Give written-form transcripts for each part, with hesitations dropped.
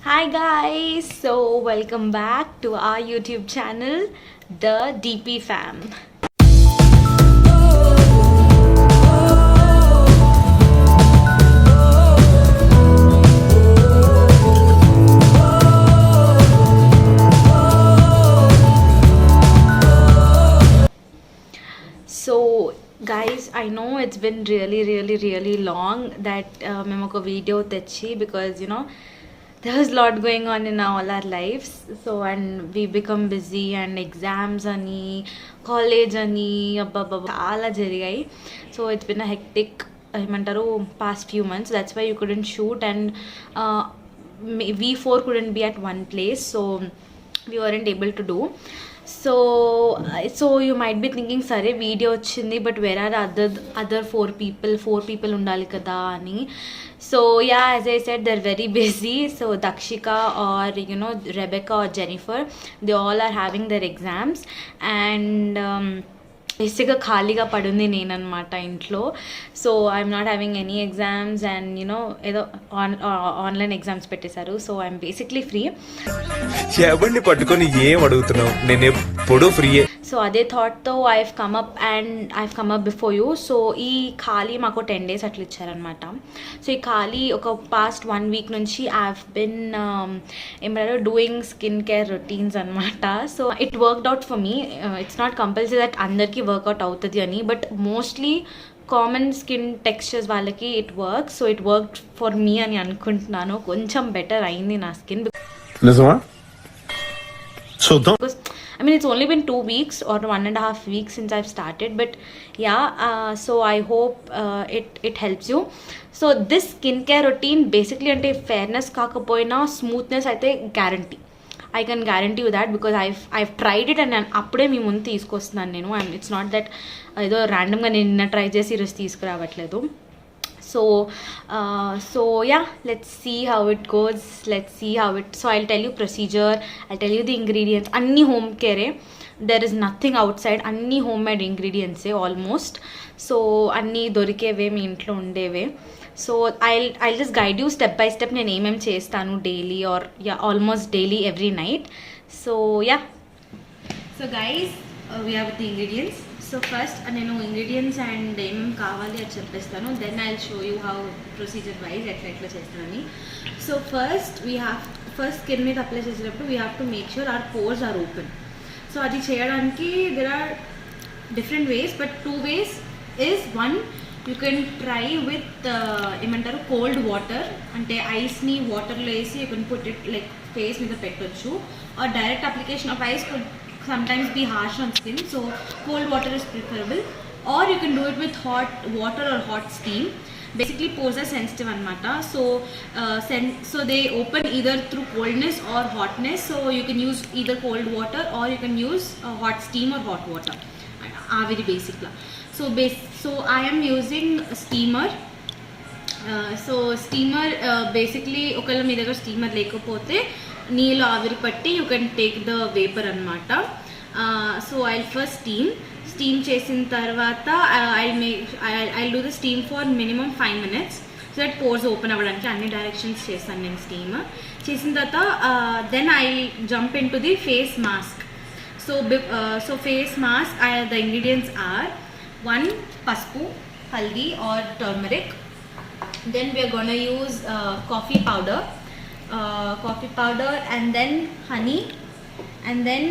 Hi guys, so welcome back to our YouTube channel, The DP Fam. So guys, I know it's been really long that మేము ఒక video తెచ్చి because there was a lot going on in all our lives. So and we become busy and exams అని college అని అబ్బబ్బబ్బ చాలా జరిగాయి. So it's been a hectic ఏమంటారు past few months. That's why you couldn't shoot and we four couldn't be at one place. So we weren't able to do. So you might be thinking సరే video వచ్చింది but where are other four people ఉండాలి కదా అని. So yeah, as I said, they're very busy. So Dakshika or Rebecca or Jennifer, they all are having their exams and బేసిక్గా ఖాళీగా పడుంది నేనన్నమాట ఇంట్లో. So I'm not having any exams and ఏదో online exams పెట్టేశారు. So I'm basically free. ఎవరిని పట్టుకొని ఏం అడుగుతున్నావు, నేను ఎప్పుడు ఫ్రీయే. సో అదే థాట్తో I have come up before you. So ఈ ఖాళీ మాకు 10 days అట్లా ఇచ్చారనమాట. సో ఈ ఖాళీ ఒక పాస్ట్ 1 week నుంచి ఐ హ్యావ్ బిన్ ఏమంటారు డూయింగ్ స్కిన్ కేర్ రొటీన్స్ అనమాట. So it worked out for me. It's not compulsory that అందరికీ వర్కౌట్ అవుతుంది అని, but mostly common skin textures వాళ్ళకి it work. So it work for me అని అనుకుంటున్నాను. కొంచెం బెటర్ అయింది నా స్కిన్. Because I mean it's only been 2 weeks or 1.5 weeks since I've started, but yeah, so I hope it helps you. So this skincare routine basically ante fairness kaakapoyina smoothness aithe guarantee. I can guarantee you that because I've tried it and appude mee mundu teesukostunnan nenu. And it's not that edo random ga ninna try chesi iroju teesukuravatledu. So yeah, let's see how it goes. So I'll tell you procedure, I'll tell you the ingredients. Anni home care, there is nothing outside. Anni homemade ingredients almost. So anni dorikeve mee intlo undeve. So I'll just guide you step by step. నేను ఏమేం చేస్తాను daily or almost daily every night. So yeah, so guys, we have the ingredients. So first నేను ingredients and ఏమేమి కావాలి అది చెప్పేస్తాను. Then I will show you how procedure wise ఎట్లా చేస్తానని. సో ఫస్ట్ స్కిన్ మీద అప్లై చేసేటప్పుడు we have to make sure our pores are open. So అది చేయడానికి there are different ways, but 2 ways is one, you can try with ఏమంటారు cold water, అంటే ఐస్ని వాటర్లో వేసి you can put it like face మీద పెట్టొచ్చు. Are direct application of ice could sometimes be harsh on skin, so cold water is preferable. Or you can do it with hot water or hot steam. Basically pores are sensitive anamata, so they open either through coldness or hotness. So you can use either cold water or you can use hot steam or hot water. Very basic la. So I am using steamer. So steamer basically okala mee dagar steamer lekapothe నీళ్ళు ఆవిరి పట్టి you can take the vapour అనమాట. So I first steam చేసిన తర్వాత I do the steam for minimum 5 minutes so that pores open అవ్వడానికి అన్ని directions చేస్తాను నేను. స్టీమ్ చేసిన తర్వాత then I jump into the face mask. So face mask the ingredients are 1 పసుపు, haldi or turmeric. Then we're gonna use coffee powder and then honey and then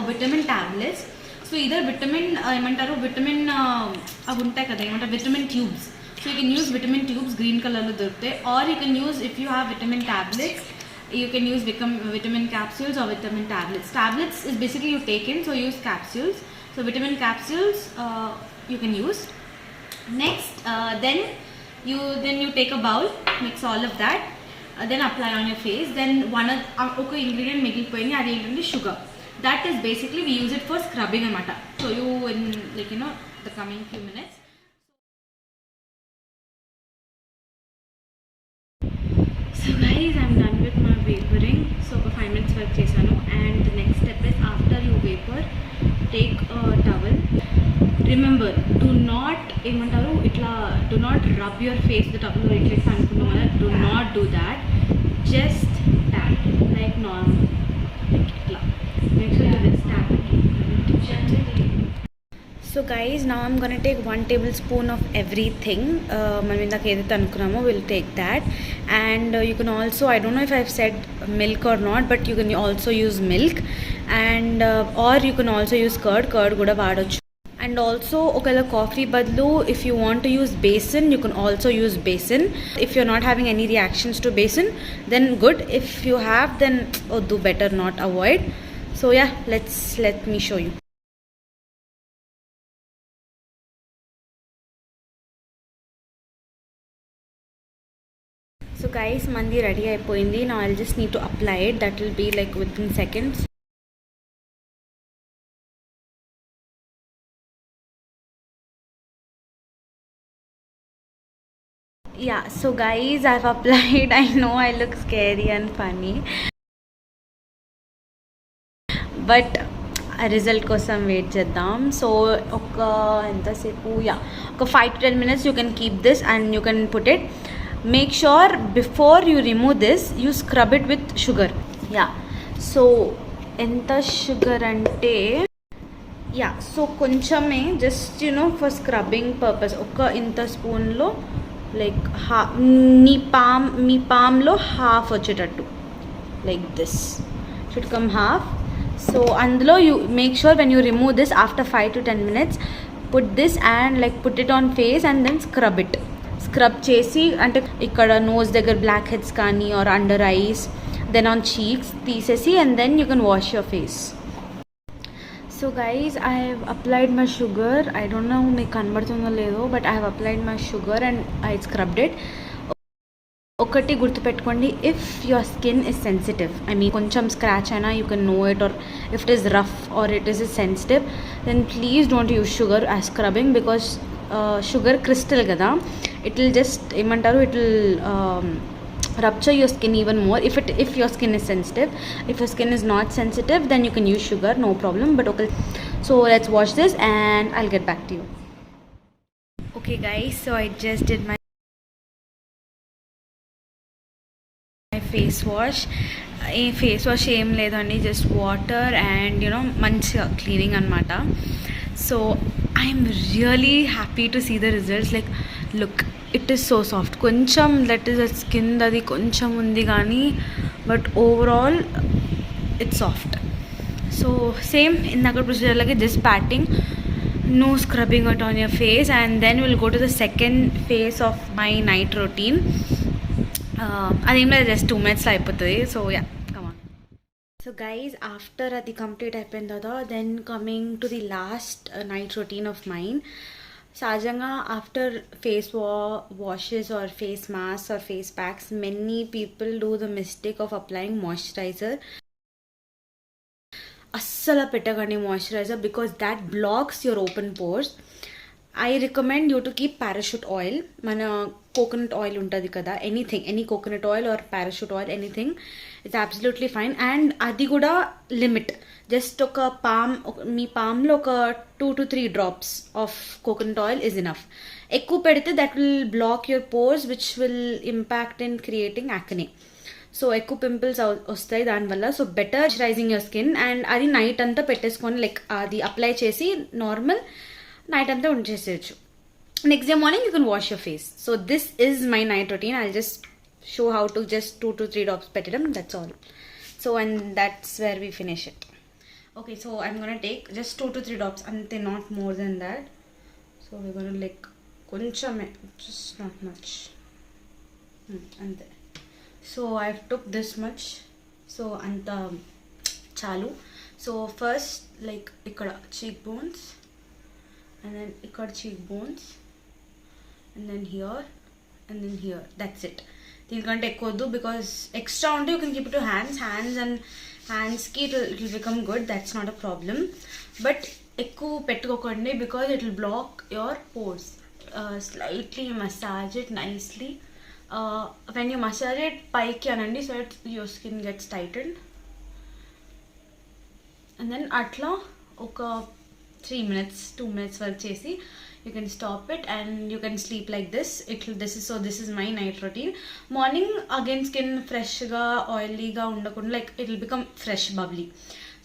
vitamin tablets. So either vitamin ఏమంటారు vitamin అవి ఉంటాయి కదా ఏమంటారు vitamin tubes. So you can use vitamin tubes, green color లో దొరుకుతాయి. Or you can use, if you have vitamin tablets, you can use vitamin capsules or vitamin tablets is basically you take in, so use capsules. So vitamin capsules you can use. Next then you take a bowl, mix all of that, then apply on your face. Then one oka ingredient migilipoyindi, adi entante sugar. That is basically we use it for scrubbing anamata. So you in the coming few minutes. So guys, I'm done with my vaporing. So for 5 minutes work chesanu, and the next step is after you vapor, take a towel. Remember, do not ఏమంటారు ఇట్లా do not rub your face the towel or ఇట్లా అనుకున్నాం కదా, do not guys, now I'm gonna take 1 tablespoon of everything. మనం ఇందాక ఏదైతే అనుకున్నామో we'll take that. And you can also, I don't know if I've said milk or not, but you can also use milk. And or you can also use curd కూడా వాడొచ్చు. And also ఒకవేళ coffee బదులు if you want to use besan, you can also use besan. If you're not having any reactions to besan, then good. If you have, then do better not avoid. So yeah, let me show you. So guys, mandi ready అయిపోయింది. Now I'll just need to apply it. That will be like within seconds. Yeah, so guys, I've applied. I know I look scary and funny, but result కోసం wait చేద్దాం. So ఒక ఎంతసేపు, ఒక 5 to 10 minutes you can keep this and you can put it. Make sure before you remove this, you scrub it with sugar. So ఎంత sugar అంటే so కొంచెమే, just for scrubbing purpose ఒక ఇంత స్పూన్లో like మీ పామ్లో half వచ్చేటట్టు, like this should come half. So అందులో you make sure when you remove this after 5 to 10 minutes, put this and like put it on face and then scrub it. Scrub చేసి అంటే ఇక్కడ nose దగ్గర blackheads కానీ or under eyes, then on cheeks తీసేసి and then you can wash your face. So guys, I have applied my sugar. I don't know మీకు కనబడుతుందో లేదో, but I have applied my sugar and I scrubbed it. ఒకటి గుర్తుపెట్టుకోండి, if your skin is sensitive, I mean కొంచెం scratch అయినా you can know it, or if it is rough or it is sensitive, then please don't use sugar as scrubbing, because sugar crystal కదా, it will just ఏమంటారు, it will rupture your skin even more if your skin is sensitive. If your skin is not sensitive, then you can use sugar, no problem. But okay, so let's wash this and I'll get back to you. Okay guys, so I just did my face wash. ఏ face wash ఏం లేదండి, just water and మంచిగా cleaning అనమాట. So I'm really happy to see the results. Like look, it is so soft. కొంచెం that is skin అది కొంచెం ఉంది కానీ, but overall it's soft. So same ఇందాక ప్రొసీజర్ లాగే just patting, no scrubbing it on your face, and then we'll go to the second phase of my night routine. అదేం లేదు, just 2 minutes అయిపోతుంది. So yeah, come on. So guys, after అది complete అయిపోయిన తర్వాత then coming to the last night routine of mind. సహజంగా after face washes or face masks or face packs, many people do the mistake of applying moisturizer. అస్సలు పెట్టకండి moisturiser, because that blocks your open pores. I recommend you to keep parachute oil. మన coconut oil ఉంటుంది కదా, any coconut oil are parachute oil, anything, it's absolutely fine. And అది కూడా limit, just మీ పామ్లో ఒక 2 to 3 drops of coconut oil is enough. ఎక్కువ పెడితే that will block your pores, which will impact in creating acne. So ఎక్కువ pimples వస్తాయి దానివల్ల. So better moisturising your skin. And అది night అంతా పెట్టేసుకొని, లైక్ అది అప్లై చేసి నార్మల్ నైట్ అంతా ఉంచేసేయచ్చు. Next day morning you can wash your face. So this is my night routine. I just show how to just 2 to 3 drops పెట్టడం, that's all. So and that's where we finish it. Okay, so I'm gonna take just 2 to 3 drops, అంతే, not more than that. So we gonna like కొంచెమే, just not much, అంతే. So I took this much. So అంత చాలు. So first like ఇక్కడ చీక్ bones, and then ఇక్కడ చీక్ bones, and then here, and then here. That's it. దీనికంటే ఎక్కువ వద్దు, because extra ఉంటే you can keep it to hands and హ్యాండ్స్కి it will become good, that's not a problem. But ఎక్కువ పెట్టుకోకండి, because it will block your pores. Slightly massage it nicely. when you massage it పైకి అనండి, so your skin gets tightened. And then అట్లా ఒక 3 minutes 2 minutes వరకు చేసి you can stop it and you can sleep like this. This is my night routine. Morning again skin fresh గా oily గా ఉండకుండా, like it will become fresh bubbly.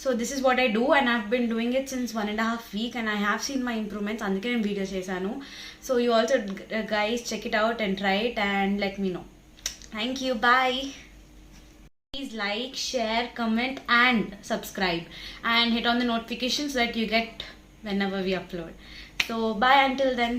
So this is what I do and I've been doing it since 1.5 week and I have seen my improvements. అందుకే నేను video చేశాను. So you also guys check it out and try it and let me know. Thank you, bye. Please like, share, comment and subscribe and hit on the notifications so that you get whenever we upload. So bye until then.